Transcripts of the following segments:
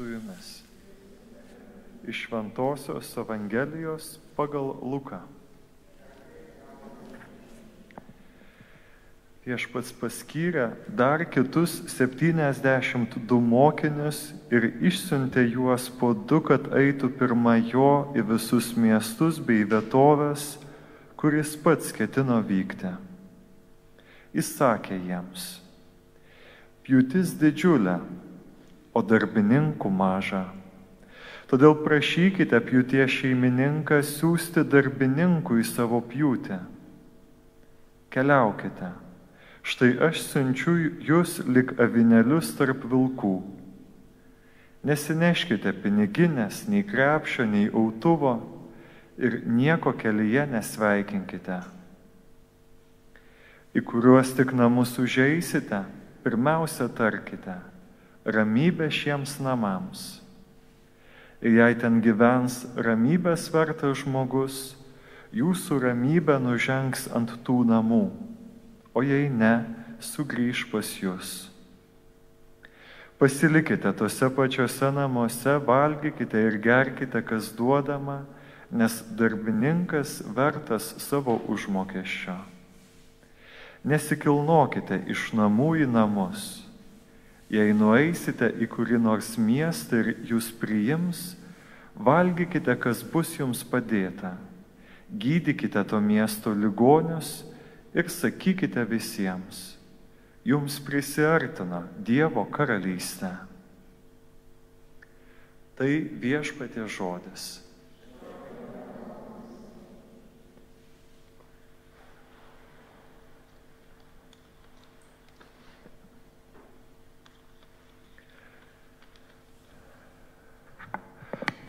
su jumis. Iš Šventosios Evangelijos pagal Luką. Viešpats paskyrė dar kitus 72 mokinius ir išsiuntė juos po 2, kad eitų pirma jo į visus miestus bei vietovės, kur jis pats ketino vykti. Jis sakė jiems: pjūtis didžiulė, o darbininkų maža. Todėl prašykite pjūties šeimininką siųsti darbininkų į savo pjūtį. Keliaukite. Štai aš siunčiu jūs lyg avinėlius tarp vilkų. Nesineškite piniginės, nei krepšio, nei autuvo ir nieko kelyje nesveikinkite. Į kuriuos tik namus užeisite, pirmiausia tarkite: ramybė šiems namams. Ir jei ten gyvens ramybės vertas žmogus, jūsų ramybė nužengs ant tų namų, o jei ne, sugrįš pas jūs. Pasilikite tose pačiose namuose, valgykite ir gerkite, kas duodama, nes darbininkas vertas savo užmokesčio. Nesikilnokite iš namų į namus. Jei nueisite į kurį nors miestą ir jūs priims, valgykite, kas bus jums padėta. Gydykite to miesto ligonius ir sakykite visiems: jums prisiartino Dievo karalystė. Tai Viešpaties žodis.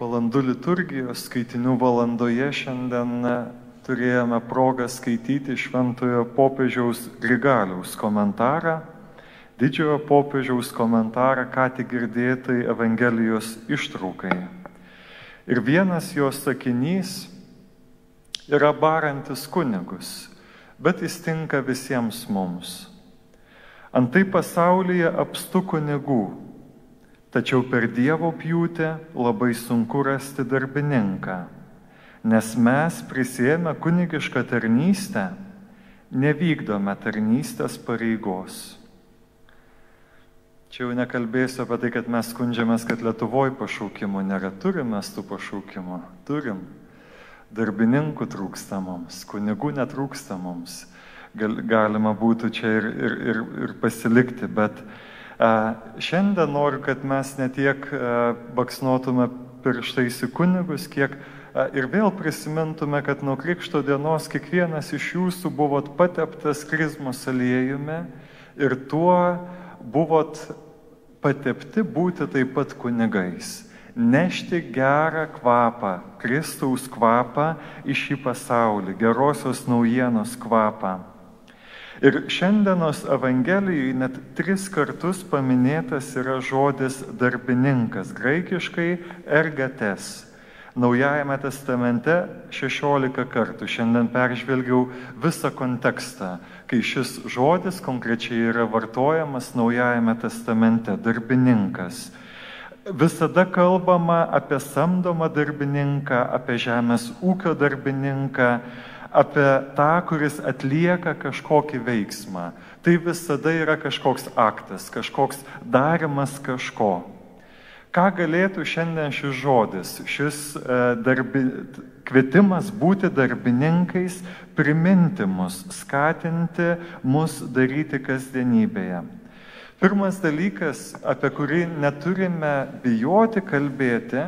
Valandų liturgijos skaitinių valandoje šiandien turėjome progą skaityti Šventojo popiežiaus Grigaliaus komentarą, Didžiojo popiežiaus komentarą ką tik girdėtai Evangelijos ištraukai. Ir vienas jos sakinys yra barantis kunigus, bet jis tinka visiems mums. Antai pasaulyje apstu kunigų, tačiau per Dievo pjūtį labai sunku rasti darbininką, nes mes prisiėmę kunigišką tarnystę nevykdome tarnystės pareigos. Čia jau nekalbėsiu apie tai, kad mes skundžiamės, kad Lietuvoje pašaukimų nėra. Turim mes tų pašaukimų. Turim. Darbininkų trūksta mums, kunigų netrūksta mums. Galima būtų čia ir pasilikti, bet šiandien noriu, kad mes ne tiek baksnuotume pirštais į kunigus, kiek ir vėl prisimintume, kad nuo Krikšto dienos kiekvienas iš jūsų buvot pateptas krizmos aliejumi ir tuo buvot patepti būti taip pat kunigais. Nešti gerą kvapą, Kristaus kvapą į šį pasaulį, gerosios naujienos kvapą. Ir šiandienos Evangelijoje net 3 kartus paminėtas yra žodis darbininkas, graikiškai ergates. Naujajame testamente 16 kartų. Šiandien peržvelgiau visą kontekstą, kai šis žodis konkrečiai yra vartojamas Naujajame testamente – darbininkas. Visada kalbama apie samdomą darbininką, apie žemės ūkio darbininką, apie tą, kuris atlieka kažkokį veiksmą. Tai visada yra kažkoks aktas, kažkoks darimas kažko. Ką galėtų šiandien šis žodis, šis kvietimas būti darbininkais, priminti mus, skatinti mus daryti kasdienybėje? Pirmas dalykas, apie kurį neturime bijoti kalbėti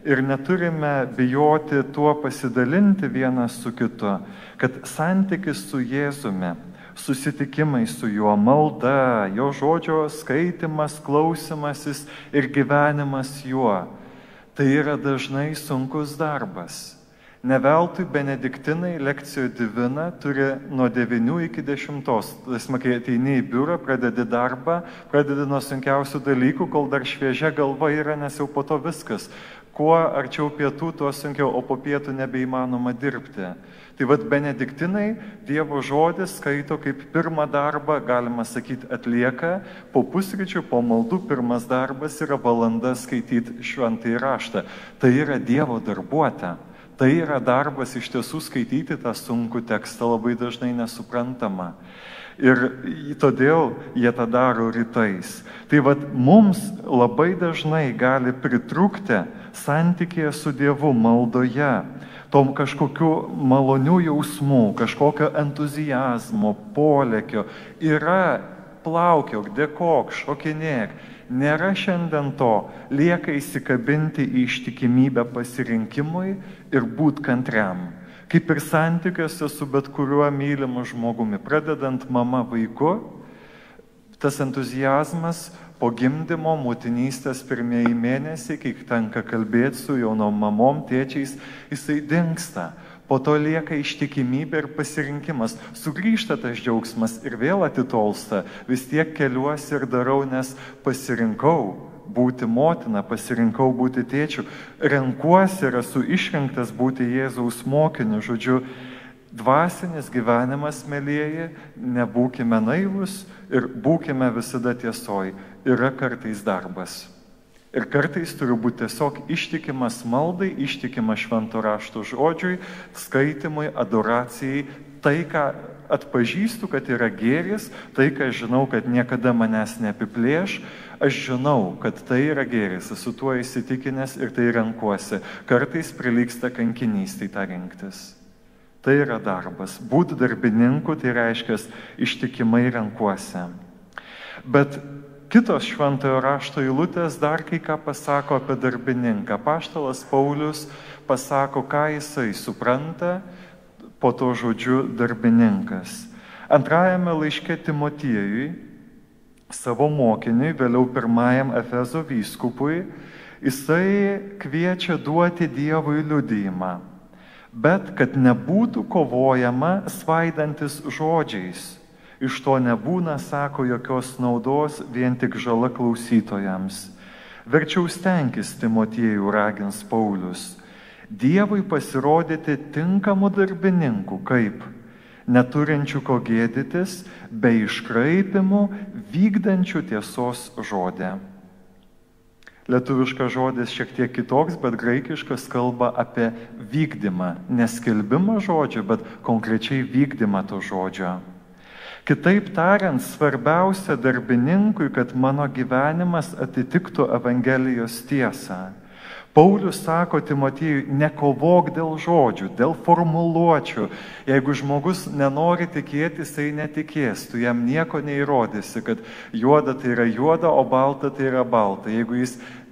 ir neturime bijoti tuo pasidalinti vienas su kitu, kad santykis su Jėzumi, susitikimai su juo, malda, jo žodžio skaitimas, klausimasis ir gyvenimas juo, tai yra dažnai sunkus darbas. Ne veltui benediktinai lekcijo divina turi nuo 9 iki 10. Tai kai ateini į biurą, pradedi darbą, pradedi nuo sunkiausių dalykų, kol dar šviežia galva yra, nes jau po to viskas. Kuo arčiau pietų, tuo sunkiau, o po pietų nebeįmanoma dirbti. Tai vad benediktinai Dievo žodis skaito kaip pirmą darbą, galima sakyti, atlieka. Po pusryčių, po maldų pirmas darbas yra valanda skaityti šventąjį raštą. Tai yra Dievo darbuotė. Tai yra darbas iš tiesų skaityti tą sunkų tekstą, labai dažnai nesuprantama. Ir todėl jie tą daro rytais. Tai vad mums labai dažnai gali pritrūkti santykėje su Dievu, maldoje, tom kažkokių malonių jausmų, kažkokio entuzijazmo, polėkio. Yra plaukiok, dėkok, šokinėk. Nėra šiandien to, lieka įsikabinti į ištikimybę pasirinkimui ir būt kantriam. Kaip ir santykiuose su bet kuriuo mylimu žmogumi, pradedant mama vaiku, tas entuzijazmas po gimdymo, motinystės pirmieji mėnesiai, kai tenka kalbėti su jaunom mamom, tėčiais, jisai dingsta. Po to lieka ištikimybė ir pasirinkimas. Sugrįžta tas džiaugsmas ir vėl atitolsta. Vis tiek keliuosi ir darau, nes pasirinkau būti motina, pasirinkau būti tėčiu. Renkuosi ir esu išrinktas būti Jėzaus mokiniu. Žodžiu, dvasinis gyvenimas, mielieji, nebūkime naivus ir būkime visada tiesoj. Yra kartais darbas. Ir kartais turiu būti tiesiog ištikimas maldai, ištikimas švento rašto žodžiui, skaitimui, adoracijai, tai, ką atpažįstu, kad yra gėris, tai, ką žinau, kad niekada manęs neapiplėš, aš žinau, kad tai yra gėris, esu tuo įsitikinęs ir tai renkuosi. Kartais prilygsta kankinystei tą rinktis. Tai yra darbas. Būti darbininku, tai reiškia ištikimai renkuosi. Bet kitos šventojo rašto eilutės dar kai ką pasako apie darbininką. Apaštalas Paulius pasako, ką jisai supranta po to žodžiu darbininkas. Antrajame laiške Timotiejui, savo mokiniui, vėliau pirmajam Efezo vyskupui, jisai kviečia duoti Dievui liudijimą, bet kad nebūtų kovojama svaidantis žodžiais. Iš to nebūna, sako, jokios naudos, vien tik žala klausytojams. Verčiau stenkis, Timotiejų, ragins Paulius, Dievui pasirodyti tinkamų darbininkų, kaip neturinčių ko gėdytis, be iškraipimų, vykdančių tiesos žodį. Lietuviškas žodis šiek tiek kitoks, bet graikiškas kalba apie vykdymą. Neskelbimą žodžio, bet konkrečiai vykdymą to žodžio. Kitaip tariant, svarbiausia darbininkui, kad mano gyvenimas atitiktų Evangelijos tiesą. Paulius sako Timotiejui, nekovok dėl žodžių, dėl formuluočių. Jeigu žmogus nenori tikėti, jisai netikės, tu jam nieko neįrodysi, kad juoda tai yra juoda, o balta tai yra balta. Jeigu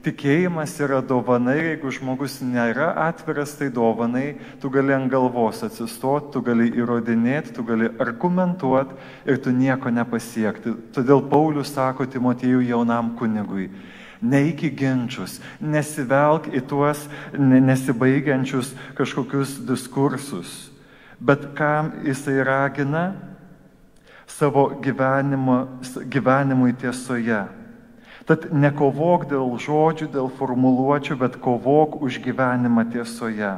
tikėjimas yra dovana, jeigu žmogus nėra atviras tai dovanai, tu gali ant galvos atsistoti, tu gali įrodinėti, tu gali argumentuoti ir tu nieko nepasiekti. Todėl Paulius sako Timotiejui, jaunam kunigui, neik į ginčius, nesivelk į tuos nesibaigiančius kažkokius diskursus. Bet kam jisai ragina? Savo gyvenimui tiesoje. Tad nekovok dėl žodžių, dėl formuluočių, bet kovok už gyvenimą tiesoje.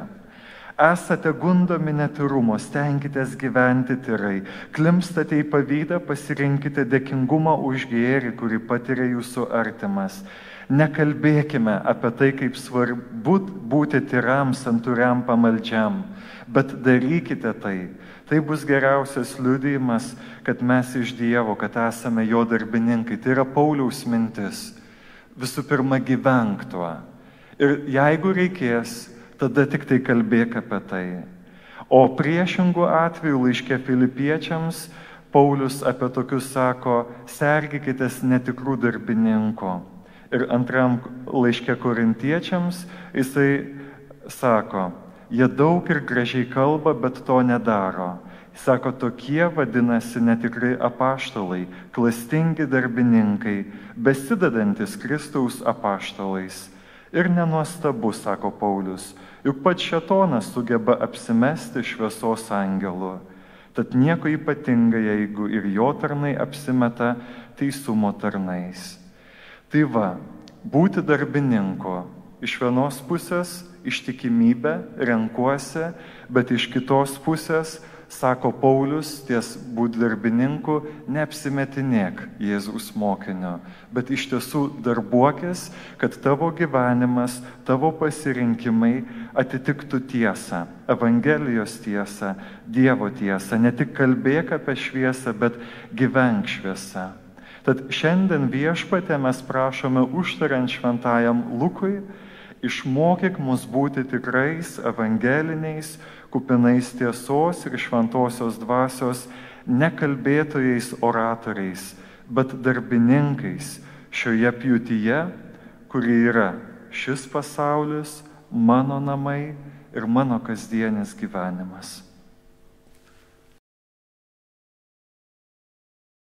Esate gundomi netyrumo, stenkitės gyventi tyrai. Klimpstate į pavydą, pasirinkite dėkingumą už gėrį, kurį patiria jūsų artimas. Nekalbėkime apie tai, kaip svarbu būti tyram, santūriam, pamaldžiam, bet darykite tai. Tai bus geriausias liudijimas, kad mes iš Dievo, kad esame jo darbininkai. Tai yra Pauliaus mintis. Visų pirma, gyvenk tuo. Ir jeigu reikės, tada tik tai kalbėk apie tai. O priešingų atveju laiške Filipiečiams Paulius apie tokius sako, sergikitės netikrų darbininkų. Ir antram laiške Korintiečiams jisai sako, jie daug ir gražiai kalba, bet to nedaro. Jis sako, tokie vadinasi netikrai apaštalai, klastingi darbininkai, besidedantis Kristaus apaštalais. Ir nenuostabu, sako Paulius, juk pats šėtonas sugeba apsimesti šviesos angelu. Tad nieko ypatinga, jeigu ir jo tarnai apsimeta teisumo tarnais. Tai va, būti darbininku. Iš vienos pusės ištikimybę renkuosi, bet iš kitos pusės, sako Paulius, ties būti darbininku neapsimetinėk Jėzaus mokinio, bet iš tiesų darbuokis, kad tavo gyvenimas, tavo pasirinkimai atitiktų tiesą, Evangelijos tiesą, Dievo tiesą. Ne tik kalbėk apie šviesą, bet gyvenk šviesą. Tad šiandien Viešpatie mes prašome užtariant šventajam Lukui, išmokyk mus būti tikrais evangeliniais, kupinais tiesos ir šventosios dvasios, nekalbėtojais oratoriais, bet darbininkais šioje pjūtyje, kuri yra šis pasaulis, mano namai ir mano kasdienis gyvenimas.